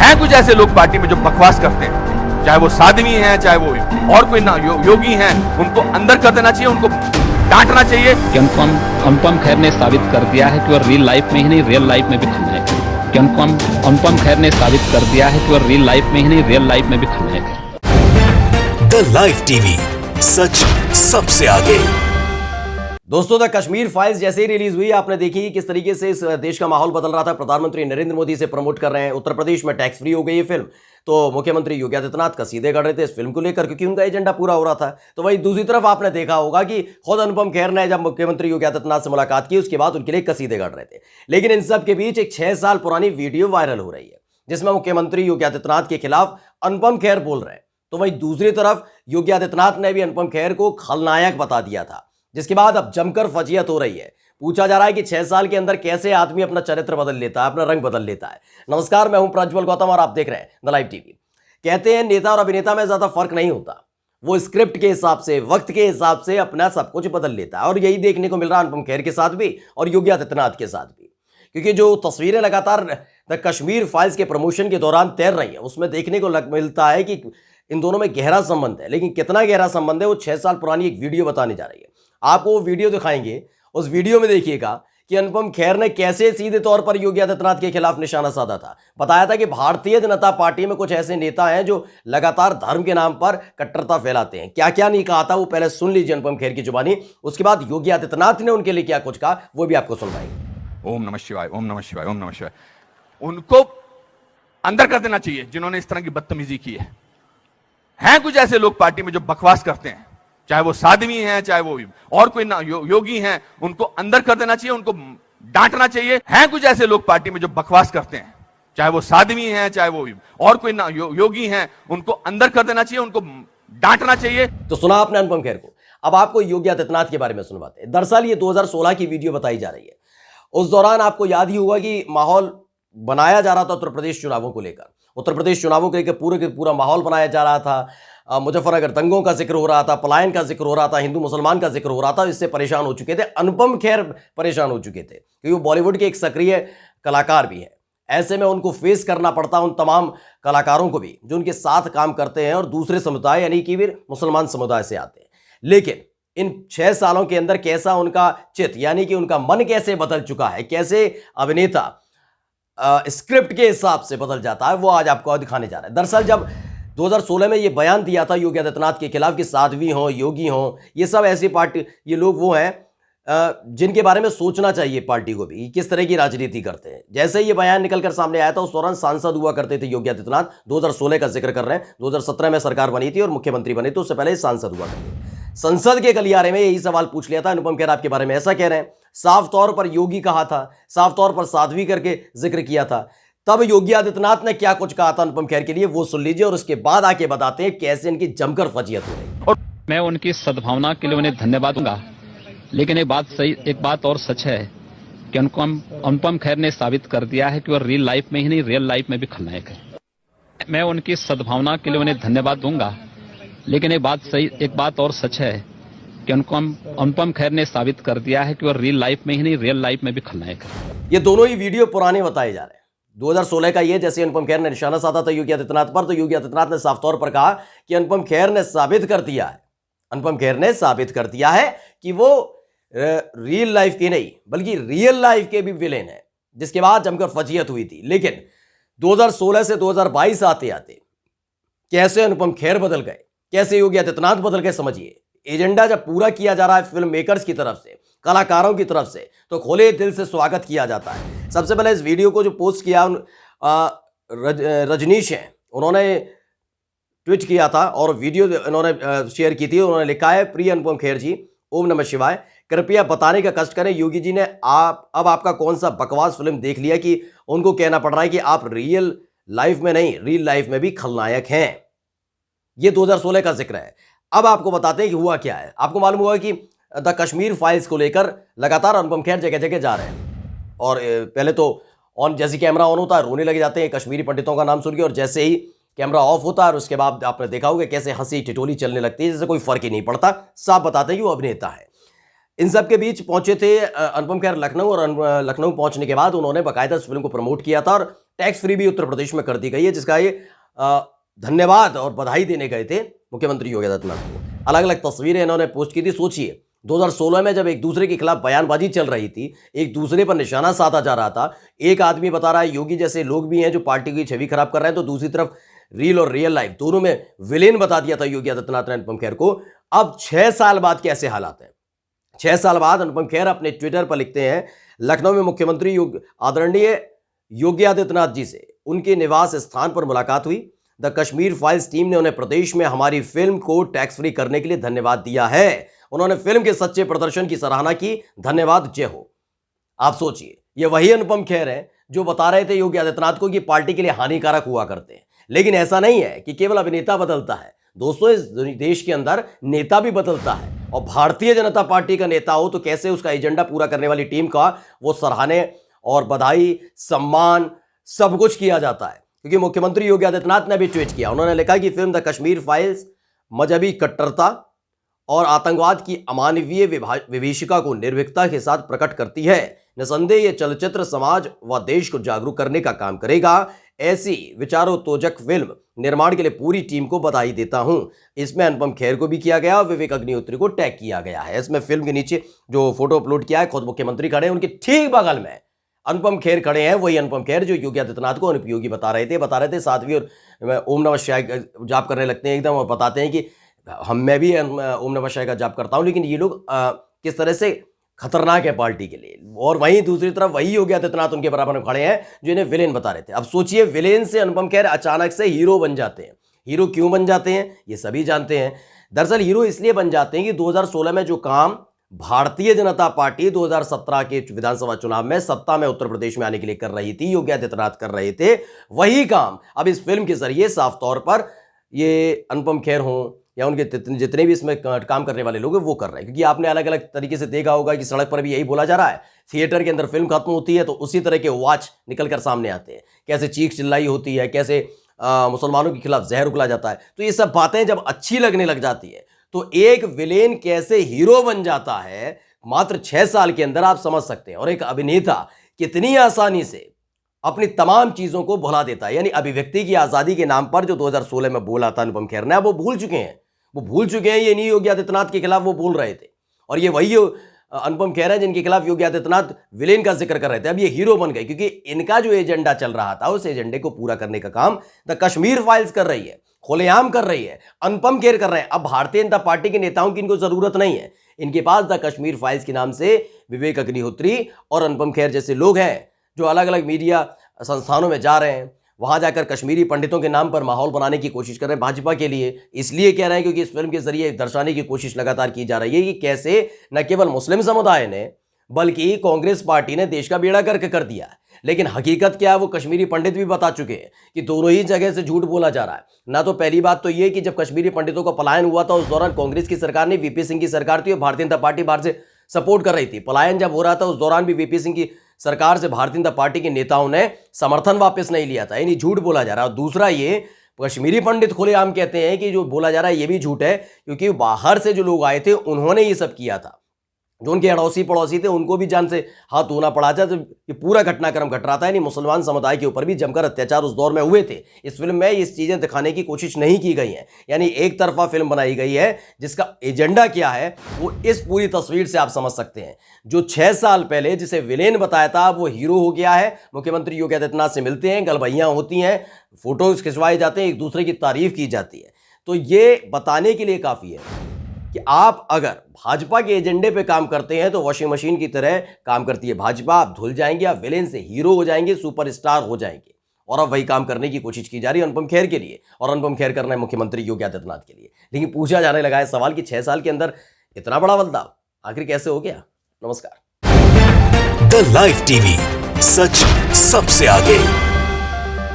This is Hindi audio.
हैं कुछ ऐसे लोग पार्टी में जो बकवास करते हैं, चाहे वो साध्वी हैं, चाहे वो और कोई ना योगी हैं, उनको अंदर कर देना चाहिए, उनको डांटना चाहिए। कि अनुपम खेर ने साबित कर दिया है कि वो रियल लाइफ में ही नहीं रियल लाइफ में भी खलनायक है। कि अनुपम खेर ने साबित कर दिया है कि वो रियल लाइफ में ही नहीं रियल लाइफ में भी खलनायक है। द लाइव टीवी, सच सबसे आगे। दोस्तों, द कश्मीर फाइल्स जैसे ही रिलीज हुई, आपने देखी कि किस तरीके से इस देश का माहौल बदल रहा था। प्रधानमंत्री नरेंद्र मोदी इसे प्रमोट कर रहे हैं। उत्तर प्रदेश में टैक्स फ्री हो गई ये फिल्म, तो मुख्यमंत्री योगी आदित्यनाथ कसीदे कर रहे थे इस फिल्म को लेकर, क्योंकि उनका एजेंडा पूरा हो रहा था। तो वहीं दूसरी तरफ आपने देखा होगा कि खुद अनुपम खेर ने जब मुख्यमंत्री योगी आदित्यनाथ से मुलाकात की, उसके बाद उनके लिए कसीदे गढ़ रहे थे। लेकिन इन सब के बीच एक 6 साल पुरानी वीडियो वायरल हो रही है, जिसमें मुख्यमंत्री योगी आदित्यनाथ के खिलाफ अनुपम खेर बोल रहे हैं। तो वहीं दूसरी तरफ योगी आदित्यनाथ ने भी अनुपम खेर को खलनायक बता दिया था, जिसके बाद अब जमकर फजीयत हो रही है। पूछा जा रहा है कि 6 साल के अंदर कैसे आदमी अपना चरित्र बदल लेता है, अपना रंग बदल लेता है। नमस्कार, मैं हूं प्रज्वल गौतम और आप देख रहे हैं द लाइव टीवी। कहते हैं नेता और अभिनेता में ज्यादा फर्क नहीं होता, वो स्क्रिप्ट के हिसाब से, वक्त के हिसाब से अपना सब कुछ बदल लेता है। और यही देखने को मिल रहा है अनुपम खेर के साथ भी और योगी आदित्यनाथ के साथ भी, क्योंकि जो तस्वीरें लगातार द कश्मीर फाइल्स के प्रमोशन के दौरान तैर रही है, उसमें देखने को मिलता है कि इन दोनों में गहरा संबंध है। लेकिन कितना गहरा संबंध है वो 6 साल पुरानी एक वीडियो बताने जा रही है। आपको वो वीडियो दिखाएंगे, उस वीडियो में देखिएगा कि अनुपम खेर ने कैसे सीधे तौर पर योगी आदित्यनाथ के खिलाफ निशाना साधा था। बताया था कि भारतीय जनता पार्टी में कुछ ऐसे नेता हैं जो लगातार धर्म के नाम पर कट्टरता फैलाते हैं। क्या क्या नहीं कहा था वो पहले सुन लीजिए अनुपम खेर की जुबानी, उसके बाद योगी आदित्यनाथ ने उनके लिए क्या कुछ कहा वो भी आपको सुनवाएंगे। ओम नमः शिवाय, ओम नमः शिवाय, ओम नमः शिवाय। उनको अंदर कर देना चाहिए जिन्होंने इस तरह की बदतमीजी की है। हैं कुछ ऐसे लोग पार्टी में जो बकवास करते हैं, चाहे वो साध्वी हैं, चाहे वो और कोई ना योगी हैं, उनको अंदर कर देना चाहिए, उनको डांटना चाहिए। हैं कुछ ऐसे लोग पार्टी में जो बकवास करते हैं, चाहे वो साध्वी हैं, चाहे वो और कोई ना योगी हैं, उनको अंदर कर देना चाहिए, उनको डांटना चाहिए। तो सुना आपने अनुपम खेर को, अब आपको योगी आदित्यनाथ के बारे में सुनवाते हैं। दरअसल ये 2016 की वीडियो बताई जा रही है। उस दौरान आपको याद ही होगा कि माहौल बनाया जा रहा था उत्तर प्रदेश चुनावों को लेकर। उत्तर प्रदेश चुनावों को लेकर पूरा माहौल बनाया जा रहा था। मुजफ्फरनगर दंगों का जिक्र हो रहा था, पलायन का जिक्र हो रहा था, हिंदू मुसलमान का जिक्र हो रहा था। इससे परेशान हो चुके थे अनुपम खेर, परेशान हो चुके थे, क्योंकि वो बॉलीवुड के एक सक्रिय कलाकार भी हैं। ऐसे में उनको फेस करना पड़ता उन तमाम कलाकारों को भी जो उनके साथ काम करते हैं और दूसरे समुदाय यानी कि वे मुसलमान समुदाय से आते हैं। लेकिन इन 6 सालों के अंदर कैसा उनका चित्त यानी कि उनका मन कैसे बदल चुका है, कैसे अभिनेता स्क्रिप्ट के हिसाब से बदल जाता है, वो आज आपको दिखाने जा रहा है। दरअसल जब 2016 में ये बयान दिया था योगी आदित्यनाथ के खिलाफ कि साध्वी हों, योगी हों, ये सब ऐसी पार्टी, ये लोग वो हैं जिनके बारे में सोचना चाहिए पार्टी को भी, किस तरह की राजनीति करते हैं। जैसे ये बयान निकलकर सामने आया था, उस दौरान सांसद हुआ करते थे योगी आदित्यनाथ। 2016 का जिक्र कर रहे हैं, 2017 में सरकार बनी थी और मुख्यमंत्री बने, तो उससे पहले सांसद हुआ करते। संसद के गलियारे में यही सवाल पूछ लिया था अनुपम खेर आपके बारे में ऐसा कह रहे हैं। साफ तौर पर योगी कहा था, साफ तौर पर साध्वी करके जिक्र किया था। तब योगी आदित्यनाथ ने क्या कुछ कहा था अनुपम खेर के लिए, वो सुन लीजिए और उसके बाद आके बताते हैं कैसे इनकी जमकर फजीयत हो रही। और मैं उनकी सद्भावना के लिए उन्हें धन्यवाद दूंगा। लेकिन एक बात और सच है कि अनुपम खेर ने साबित कर दिया है कि वो रियल लाइफ में ही नहीं रियल लाइफ में भी खलनायक है। मैं उनकी सद्भावना के लिए उन्हें धन्यवाद दूंगा। लेकिन एक बात और सच है कि अनुपम खेर ने साबित कर दिया है कि वो रियल लाइफ में ही नहीं रियल लाइफ में भी खलनायक है। ये दोनों ही वीडियो पुराने बताए जा रहे हैं। 2016 का ये, जैसे अनुपम खेर ने निशाना साधा था योगी आदित्यनाथ पर, तो योगी आदित्यनाथ ने साफ तौर पर कहा कि अनुपम खेर ने साबित कर दिया है, अनुपम खेर ने साबित कर दिया है कि वो रियल लाइफ के नहीं बल्कि रियल लाइफ के भी विलेन है, जिसके बाद जमकर फजीयत हुई थी। लेकिन 2016 से 2022 आते आते कैसे अनुपम खेर बदल गए, कैसे योगी आदित्यनाथ बदल गए, समझिए। एजेंडा जब पूरा किया जा रहा है फिल्म मेकर्स की तरफ से, कलाकारों की तरफ से, तो खोले दिल से स्वागत किया जाता है। सबसे पहले इस वीडियो को जो पोस्ट किया रजनीश हैं, उन्होंने ट्वीट किया था और वीडियो उन्होंने शेयर की थी। उन्होंने लिखा है, प्रिय अनुपम खेर जी, ओम नमः शिवाय, कृपया बताने का कष्ट करें योगी जी ने अब आपका कौन सा बकवास फिल्म देख लिया कि उनको कहना पड़ रहा है कि आप रियल लाइफ में नहीं रियल लाइफ में भी खलनायक हैं। ये 2016 का जिक्र है। अब आपको बताते हैं कि हुआ क्या है। आपको मालूम हुआ कि द कश्मीर फाइल्स को लेकर लगातार अनुपम खेर जगह जगह जा रहे हैं और पहले तो जैसे कैमरा ऑन होता है रोने लगे जाते हैं कश्मीरी पंडितों का नाम सुन के, और जैसे ही कैमरा ऑफ होता है और उसके बाद आपने देखा होगा कैसे हंसी टिटोली चलने लगती है, जैसे कोई फर्क ही नहीं पड़ता। साफ बताते हैं कि वो अभिनेता है। इन सब के बीच पहुंचे थे अनुपम खेर लखनऊ, और लखनऊ पहुंचने के बाद उन्होंने बाकायदा इस फिल्म को प्रमोट किया था और टैक्स फ्री भी उत्तर प्रदेश में कर दी गई है, जिसका ये धन्यवाद और बधाई देने गए थे मुख्यमंत्री योगी आदित्यनाथ को। अलग अलग तस्वीरें इन्होंने पोस्ट की थी। सोचिए 2016 में जब एक दूसरे के खिलाफ बयानबाजी चल रही थी, एक दूसरे पर निशाना साधा जा रहा था, एक आदमी बता रहा है योगी जैसे लोग भी हैं जो पार्टी की छवि खराब कर रहे हैं, तो दूसरी तरफ रील और रियल लाइफ दोनों में विलेन बता दिया था योगी आदित्यनाथ ने अनुपम खेर को। अब 6 साल बाद कैसे हालात हैं? 6 साल बाद अनुपम खेर अपने ट्विटर पर लिखते हैं, लखनऊ में मुख्यमंत्री आदरणीय योगी आदित्यनाथ जी से उनके निवास स्थान पर मुलाकात हुई। द कश्मीर फाइल्स टीम ने उन्हें प्रदेश में हमारी फिल्म को टैक्स फ्री करने के लिए धन्यवाद दिया है। उन्होंने फिल्म के सच्चे प्रदर्शन की सराहना की। धन्यवाद, जय हो। आप सोचिए, ये वही अनुपम खेर है जो बता रहे थे योगी आदित्यनाथ को कि पार्टी के लिए हानिकारक हुआ करते हैं। लेकिन ऐसा नहीं है कि केवल अभिनेता बदलता है दोस्तों, इस देश के अंदर नेता भी बदलता है। और भारतीय जनता पार्टी का नेता हो तो कैसे उसका एजेंडा पूरा करने वाली टीम का वो सराहने और बधाई, सम्मान सब कुछ किया जाता है। क्योंकि मुख्यमंत्री योगी आदित्यनाथ ने भी ट्वीट किया। उन्होंने लिखा कि फिल्म द कश्मीर फाइल्स मजहबी कट्टरता और आतंकवाद की अमानवीय विभीषिका को निर्भीकता के साथ प्रकट करती है। निसंदेह ये चलचित्र समाज व देश को जागरूक करने का काम करेगा। ऐसी विचारोत्तेजक फिल्म निर्माण के लिए पूरी टीम को बधाई देता हूं। इसमें अनुपम खेर को भी किया गया और विवेक अग्निहोत्री को टैग किया गया है। इसमें फिल्म के नीचे जो फोटो अपलोड किया है, खुद मुख्यमंत्री खड़े हैं, उनके ठीक बगल में अनुपम खेर खड़े हैं। वही अनुपम खेर जो योगी आदित्यनाथ को अनुपयोगी बता रहे थे साध्वी और ओम नमः शिवाय जाप करने लगते हैं एकदम, और बताते हैं कि मैं भी ओम नमः शिवाय का जाप करता हूं। लेकिन ये लोग किस तरह से खतरनाक है पार्टी के लिए। और वहीं दूसरी तरफ वही योगी आदित्यनाथ उनके बराबर में खड़े हैं जो इन्हें विलेन बता रहे थे। अब सोचिए, विलेन से अनुपम खेर अचानक से हीरो बन जाते हैं। हीरो क्यों बन जाते हैं ये सभी जानते हैं। दरअसल हीरो इसलिए बन जाते हैं कि 2016 में जो काम भारतीय जनता पार्टी 2017 के विधानसभा चुनाव में सत्ता में उत्तर प्रदेश में आने के लिए कर रही थी, योगी आदित्यनाथ कर रहे थे, वही काम अब इस फिल्म के जरिए साफ तौर पर ये अनुपम खेर हों या उनके जितने भी इसमें काम करने वाले लोग हैं वो कर रहे हैं। क्योंकि आपने अलग अलग तरीके से देखा होगा कि सड़क पर भी यही बोला जा रहा है। थिएटर के अंदर फिल्म खत्म होती है तो उसी तरह के वॉच निकल कर सामने आते हैं, कैसे चीख चिल्लाई होती है, कैसे मुसलमानों के खिलाफ जहर उगला जाता है। तो ये सब बातें जब अच्छी लगने लग जाती है तो एक विलेन कैसे हीरो बन जाता है मात्र 6 साल के अंदर, आप समझ सकते हैं। और एक अभिनेता कितनी आसानी से अपनी तमाम चीजों को भुला देता है। यानी अभिव्यक्ति की आजादी के नाम पर जो 2016 में बोला था अनुपम खेर ने, वो भूल चुके हैं। ये नहीं योगी आदित्यनाथ के खिलाफ वो बोल रहे थे। और ये वही अनुपम खेर है जिनके खिलाफ योगी आदित्यनाथ विलेन का जिक्र कर रहे थे। अब ये हीरो बन गए क्योंकि इनका जो एजेंडा चल रहा था उस एजेंडे को पूरा करने का काम द कश्मीर फाइल्स कर रही है, खुलेआम कर रही है, अनुपम खेर कर रहे हैं। अब भारतीय जनता पार्टी के नेताओं की इनको जरूरत नहीं है। इनके पास द कश्मीर फाइल्स के नाम से विवेक अग्निहोत्री और अनुपम खेर जैसे लोग हैं जो अलग अलग मीडिया संस्थानों में जा रहे हैं, वहां जाकर कश्मीरी पंडितों के नाम पर माहौल बनाने की कोशिश कर रहे हैं भाजपा के लिए। इसलिए कह रहे हैं क्योंकि इस फिल्म के जरिए दर्शाने की कोशिश लगातार की जा रही है कि कैसे न केवल मुस्लिम समुदाय ने बल्कि कांग्रेस पार्टी ने देश का बेड़ा गर्क कर दिया है। लेकिन हकीकत क्या है वो कश्मीरी पंडित भी बता चुके हैं कि दोनों ही जगह से झूठ बोला जा रहा है। ना तो पहली बात तो ये कि जब कश्मीरी पंडितों का पलायन हुआ था उस दौरान कांग्रेस की सरकार नहीं, वीपी सिंह की सरकार थी और भारतीय जनता पार्टी बाहर से सपोर्ट कर रही थी। पलायन जब हो रहा था उस दौरान भी वीपी सिंह की सरकार से भारतीय जनता पार्टी के नेताओं ने समर्थन वापस नहीं लिया था। यानी झूठ बोला जा रहा है। और दूसरा ये कश्मीरी पंडित खुलेआम कहते हैं कि जो बोला जा रहा है ये भी झूठ है क्योंकि बाहर से जो लोग आए थे उन्होंने ये सब किया था। जो उनके अड़ोसी पड़ोसी थे उनको भी जान से हाथ धोना पड़ा था। जब ये पूरा घटनाक्रम घट रहा था यानी मुसलमान समुदाय के ऊपर भी जमकर अत्याचार उस दौर में हुए थे। इस फिल्म में इस चीजें दिखाने की कोशिश नहीं की गई है। यानी एक तरफा फिल्म बनाई गई है जिसका एजेंडा क्या है वो इस पूरी तस्वीर से आप समझ सकते हैं। जो 6 साल पहले जिसे विलेन बताया था वो हीरो हो गया है। मुख्यमंत्री योगी आदित्यनाथ से मिलते हैं, गलबैयां होती हैं, फोटोज खिंचवाए जाते हैं, एक दूसरे की तारीफ की जाती है। तो ये बताने के लिए काफी है कि आप अगर भाजपा के एजेंडे पे काम करते हैं तो वॉशिंग मशीन की तरह काम करती है भाजपा। आप धुल जाएंगे, आप विलेन से हीरो हो जाएंगे, सुपरस्टार हो जाएंगे। और अब वही काम करने की कोशिश की जा रही है अनुपम खेर के लिए, और अनुपम खेर करना है मुख्यमंत्री योगी आदित्यनाथ के लिए। लेकिन पूछा जाने लगा है सवाल कि 6 साल के अंदर इतना बड़ा बदलाव आखिर कैसे हो गया। नमस्कार। द लाइव टीवी, सच सबसे आगे।